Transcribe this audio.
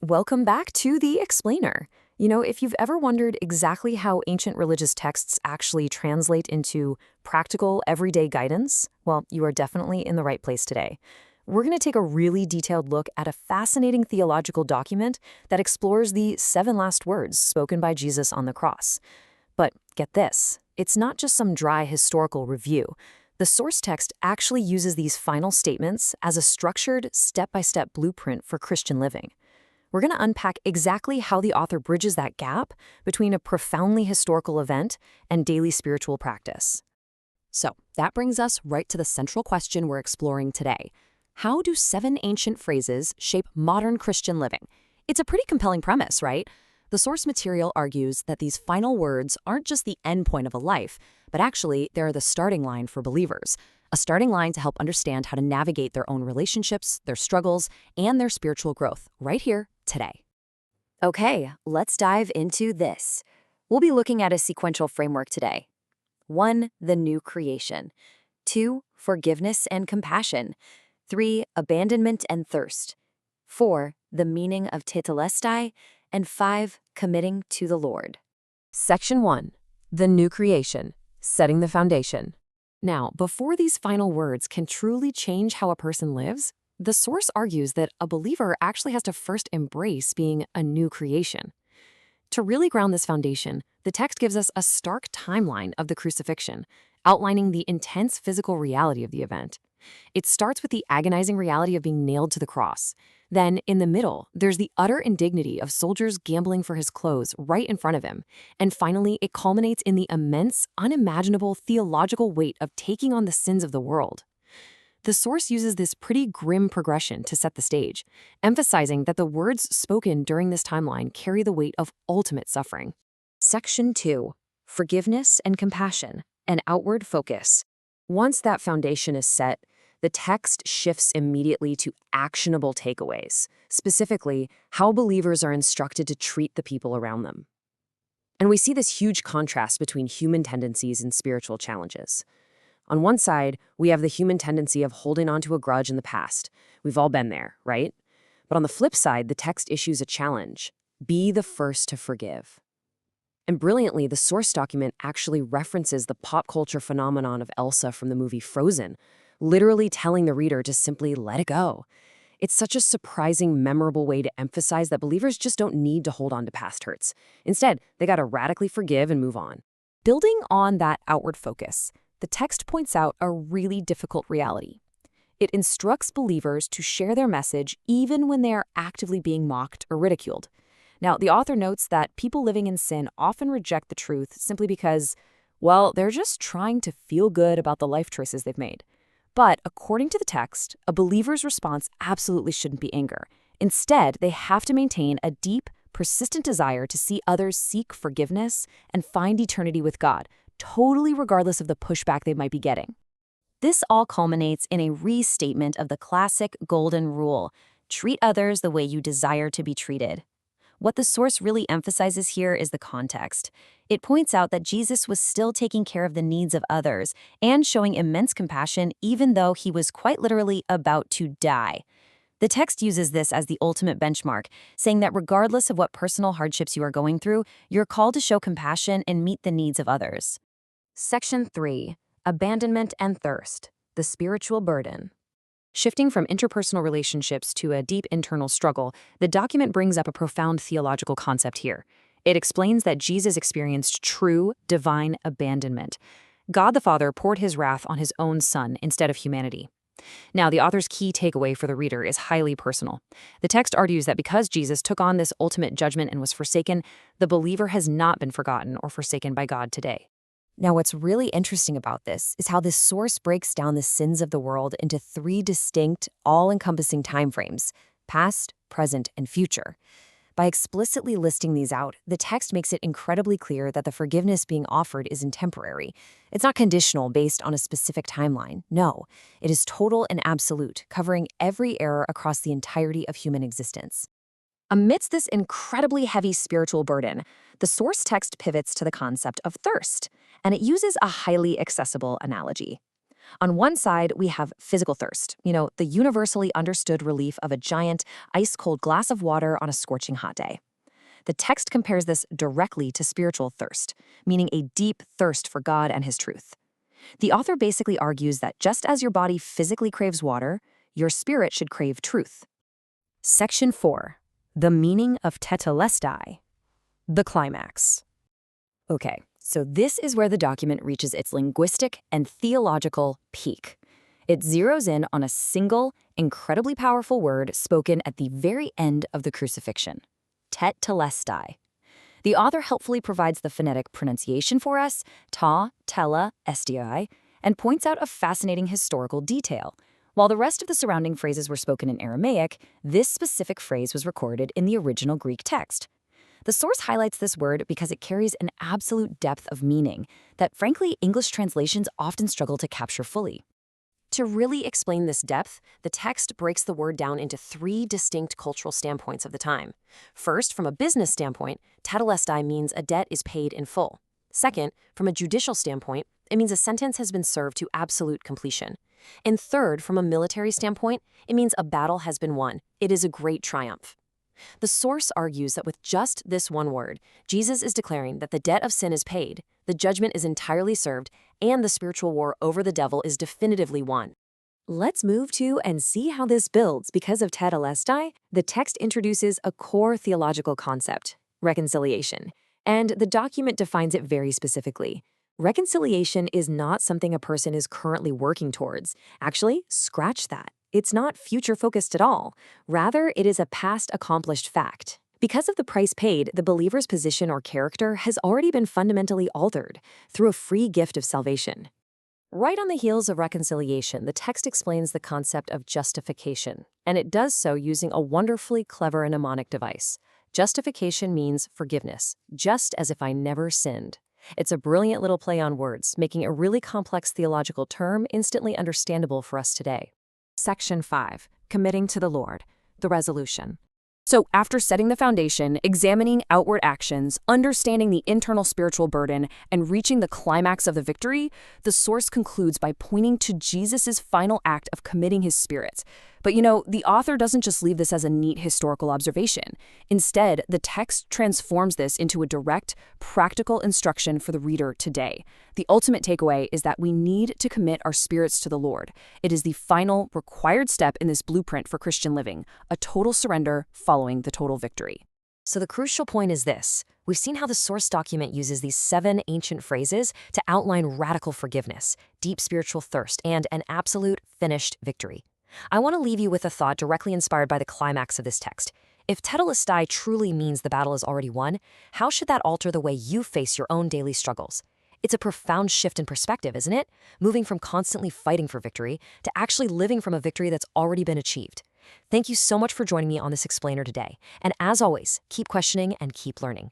Welcome back to The Explainer. If you've ever wondered exactly how ancient religious texts actually translate into practical, everyday guidance, well, you are definitely in the right place today. We're going to take a really detailed look at a fascinating theological document that explores the 7 last words spoken by Jesus on the cross. But get this, it's not just some dry historical review. The source text actually uses these final statements as a structured, step-by-step blueprint for Christian living. We're going to unpack exactly how the author bridges that gap between a profoundly historical event and daily spiritual practice. So, that brings us right to the central question we're exploring today. How do 7 ancient phrases shape modern Christian living? It's a pretty compelling premise, right? The source material argues that these final words aren't just the end point of a life, but actually they're the starting line for believers. A starting line to help understand how to navigate their own relationships, their struggles, and their spiritual growth right here, today. Okay, let's dive into this. We'll be looking at a sequential framework today. 1. The new creation. 2. Forgiveness and compassion. 3. Abandonment and thirst. 4. The meaning of tetelestai. And 5. Committing to the Lord. Section 1. The new creation. Setting the foundation. Now, before these final words can truly change how a person lives, the source argues that a believer actually has to first embrace being a new creation. To really ground this foundation, the text gives us a stark timeline of the crucifixion, outlining the intense physical reality of the event. It starts with the agonizing reality of being nailed to the cross. Then, in the middle, there's the utter indignity of soldiers gambling for his clothes right in front of him. And finally, it culminates in the immense, unimaginable theological weight of taking on the sins of the world. The source uses this pretty grim progression to set the stage, emphasizing that the words spoken during this timeline carry the weight of ultimate suffering. Section 2. Forgiveness and compassion, an outward focus. Once that foundation is set, the text shifts immediately to actionable takeaways, specifically how believers are instructed to treat the people around them. And we see this huge contrast between human tendencies and spiritual challenges. On one side, we have the human tendency of holding on to a grudge in the past. We've all been there, right? But on the flip side, the text issues a challenge. Be the first to forgive. And brilliantly, the source document actually references the pop culture phenomenon of Elsa from the movie Frozen, literally telling the reader to simply let it go. It's such a surprising, memorable way to emphasize that believers just don't need to hold on to past hurts. Instead, they gotta radically forgive and move on. Building on that outward focus, the text points out a really difficult reality. It instructs believers to share their message even when they are actively being mocked or ridiculed. Now, the author notes that people living in sin often reject the truth simply because, well, they're just trying to feel good about the life choices they've made. But according to the text, a believer's response absolutely shouldn't be anger. Instead, they have to maintain a deep, persistent desire to see others seek forgiveness and find eternity with God, totally regardless of the pushback they might be getting. This all culminates in a restatement of the classic golden rule: treat others the way you desire to be treated. What the source really emphasizes here is the context. It points out that Jesus was still taking care of the needs of others and showing immense compassion even though he was quite literally about to die. The text uses this as the ultimate benchmark, saying that regardless of what personal hardships you are going through, you're called to show compassion and meet the needs of others. Section 3. Abandonment and thirst, the spiritual burden. Shifting from interpersonal relationships to a deep internal struggle, the document brings up a profound theological concept here. It explains that Jesus experienced true, divine abandonment. God the Father poured his wrath on his own Son instead of humanity. Now, the author's key takeaway for the reader is highly personal. The text argues that because Jesus took on this ultimate judgment and was forsaken, the believer has not been forgotten or forsaken by God today. Now, what's really interesting about this is how this source breaks down the sins of the world into 3 distinct, all-encompassing timeframes: past, present, and future. By explicitly listing these out, the text makes it incredibly clear that the forgiveness being offered isn't temporary. It's not conditional based on a specific timeline. No, it is total and absolute, covering every error across the entirety of human existence. Amidst this incredibly heavy spiritual burden, the source text pivots to the concept of thirst, and it uses a highly accessible analogy. On one side, we have physical thirst, the universally understood relief of a giant, ice-cold glass of water on a scorching hot day. The text compares this directly to spiritual thirst, meaning a deep thirst for God and His truth. The author basically argues that just as your body physically craves water, your spirit should crave truth. Section 4. The meaning of tetelestai. The climax. Okay, so this is where the document reaches its linguistic and theological peak. It zeroes in on a single, incredibly powerful word spoken at the very end of the crucifixion. Tetelestai. The author helpfully provides the phonetic pronunciation for us, ta, tela, sti, and points out a fascinating historical detail. While the rest of the surrounding phrases were spoken in Aramaic, this specific phrase was recorded in the original Greek text. The source highlights this word because it carries an absolute depth of meaning that, frankly, English translations often struggle to capture fully. To really explain this depth, the text breaks the word down into 3 distinct cultural standpoints of the time. First, from a business standpoint, tetelestai means a debt is paid in full. Second, from a judicial standpoint, it means a sentence has been served to absolute completion. And third, from a military standpoint, it means a battle has been won. It is a great triumph. The source argues that with just this one word, Jesus is declaring that the debt of sin is paid, the judgment is entirely served, and the spiritual war over the devil is definitively won. Let's move to and see how this builds. Because of tetelestai, the text introduces a core theological concept, reconciliation, and the document defines it very specifically. Reconciliation is not something a person is currently working towards. Actually, scratch that. It's not future-focused at all. Rather, it is a past accomplished fact. Because of the price paid, the believer's position or character has already been fundamentally altered through a free gift of salvation. Right on the heels of reconciliation, the text explains the concept of justification, and it does so using a wonderfully clever mnemonic device. Justification means forgiveness, just as if I never sinned. It's a brilliant little play on words, making a really complex theological term instantly understandable for us today. Section 5. Committing to the Lord. The resolution. So after setting the foundation, examining outward actions, understanding the internal spiritual burden, and reaching the climax of the victory, the source concludes by pointing to Jesus' final act of committing his spirit. But the author doesn't just leave this as a neat historical observation. Instead, the text transforms this into a direct, practical instruction for the reader today. The ultimate takeaway is that we need to commit our spirits to the Lord. It is the final, required step in this blueprint for Christian living, a total surrender following the total victory. So the crucial point is this. We've seen how the source document uses these 7 ancient phrases to outline radical forgiveness, deep spiritual thirst, and an absolute finished victory. I want to leave you with a thought directly inspired by the climax of this text. If tetelestai truly means the battle is already won, how should that alter the way you face your own daily struggles? It's a profound shift in perspective, isn't it? Moving from constantly fighting for victory to actually living from a victory that's already been achieved. Thank you so much for joining me on this explainer today. And as always, keep questioning and keep learning.